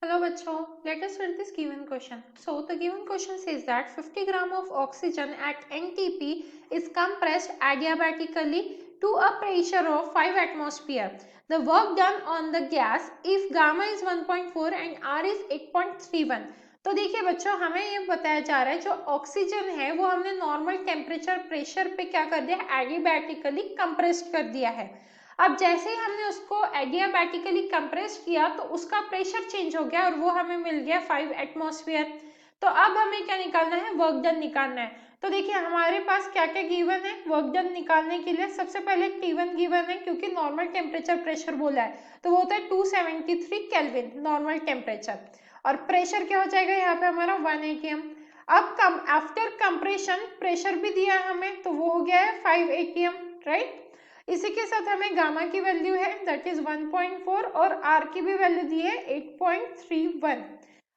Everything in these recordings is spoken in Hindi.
Hello bachcho, let us read this given question. So the given question says that 50 gram of oxygen at NTP is compressed adiabatically to a pressure of 5 atmosphere. The work done on the gas if gamma is 1.4 and R is 8.31. तो देखिए बच्चों हमें ये बताया जा रहा है जो ऑक्सीजन है वो हमने नॉर्मल टेम्परेचर प्रेशर पे क्या कर दिया एडियाबैटिकली कंप्रेस्ड कर दिया है। अब जैसे ही हमने उसको एडियाबैटिकली कंप्रेस किया तो उसका प्रेशर चेंज हो गया और वो हमें मिल गया 5 एटमॉस्फेयर। तो अब हमें क्या निकालना है, वर्क डन निकालना है। तो देखिए हमारे पास क्या क्या गिवन है वर्क डन निकालने के लिए। सबसे पहले T1 गिवन है क्योंकि नॉर्मल टेम्परेचर प्रेशर बोला है तो वो होता है 273 केल्विन नॉर्मल टेम्परेचर, और प्रेशर क्या हो जाएगा यहाँ पे हमारा 1 atm। अब आफ्टर कंप्रेशन प्रेशर भी दिया है हमें तो वो हो गया है 5 atm, राइट। इसी के साथ हमें गामा की वैल्यू है दैट इज 1.4 और आर की भी वैल्यू दी है 8.31।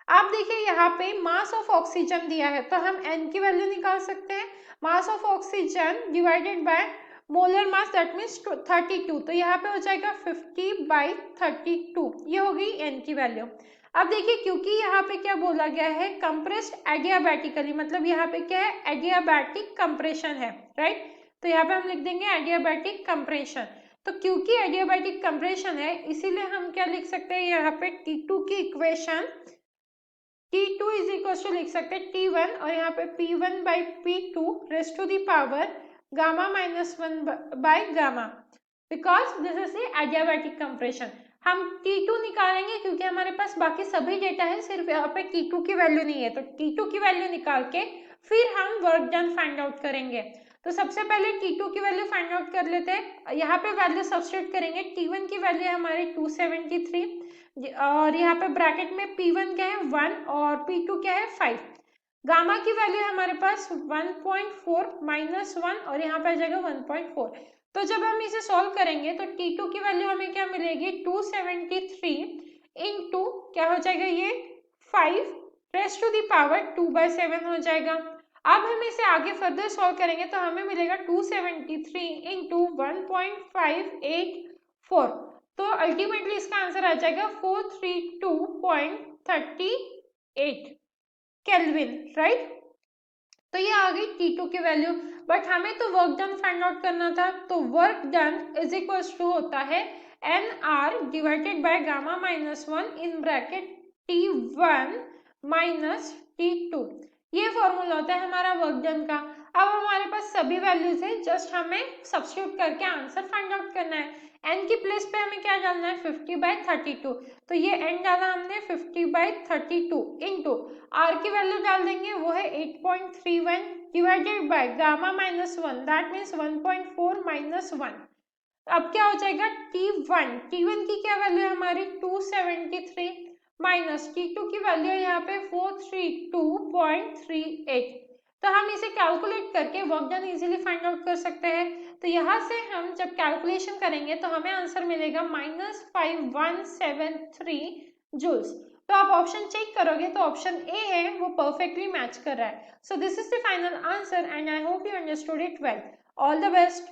आप देखिए यहाँ पे मास ऑफ ऑक्सीजन दिया है तो हम एन की वैल्यू निकाल सकते हैं। Mass of oxygen divided by molar mass that means 32, तो यहाँ पे हो जाएगा 50/32, ये होगी एन की वैल्यू। अब देखिए क्योंकि यहाँ पे क्या बोला गया है कंप्रेस्ड एडियाबैटिकली, मतलब यहाँ पे क्या है एडियाबैटिक कंप्रेशन है, राइट। तो यहाँ पे हम लिख देंगे एडियाबैटिक कंप्रेशन। तो क्योंकि एडियाबैटिक कंप्रेशन है इसीलिए हम क्या लिख सकते हैं यहाँ पे T2 की equation T2 is equal to लिख सकते हैं T1 और यहाँ पे P1/P2 raised to the power gamma -1 by gamma, because this is the adiabatic compression. हम T2 निकालेंगे क्योंकि हमारे पास बाकी सभी डेटा है, सिर्फ यहाँ पे T2 की वैल्यू नहीं है। तो T2 की वैल्यू निकाल के फिर हम वर्क डन फाइंड आउट करेंगे। तो सबसे पहले T2 की वैल्यू फाइंड आउट कर लेते हैं। यहाँ पे वैल्यू सब्स्टिट्यूट करेंगे। T1 की वैल्यू हमारी 273 और यहाँ पे ब्रैकेट में P1 क्या है 1 और P2 क्या है 5। गामा की वैल्यू हमारे पास 1.4 -1 और यहाँ पे आ जाएगा 1.4। तो जब हम इसे सॉल्व करेंगे तो T2 की वैल्यू हमें क्या मिलेगी 273 इंटू क्या हो जाएगा ये 5 रेस्ट टू दी पावर 2/7 हो जाएगा। अब हम इसे आगे फर्दर सॉल्व करेंगे तो हमें मिलेगा 273 इंटू 1.584, तो अल्टीमेटली इसका आंसर आ जाएगा 432.38 केल्विन, राइट। तो ये आ गई T2 की वैल्यू। बट हमें तो वर्क डन फाइंड आउट करना था, तो work done is equal to होता है NR divided by gamma -1 in bracket T1 minus T2। ये फॉर्मूला होता है हमारा वर्क डन का। अब हमारे पास सभी वैल्यूज है, जस्ट हमें सब्स्टिट्यूट करके आंसर फाइंड आउट करना है। n की प्लेस पे हमें क्या डालना है 50/32, तो ये n डाला हमने 50/32 इंटू r की वैल्यू डाल देंगे वो है 8.31 divided by gamma -1 that means 1.4 -1। अब क्या हो जाएगा T1 की क्या वैल्यू है हमारी 273 माइनस T2 की वैल्यू है यहाँ पे 432.38। तो हम इसे कैलकुलेट करके work done easily find out कर सकते हैं। तो यहाँ से हम जब कैलकुलेशन करेंगे तो हमें आंसर मिलेगा -5173 जूल्स। तो आप ऑप्शन चेक करोगे तो ऑप्शन ए है वो परफेक्टली मैच कर रहा है। So this is the final answer and I hope you understood it well. All the best.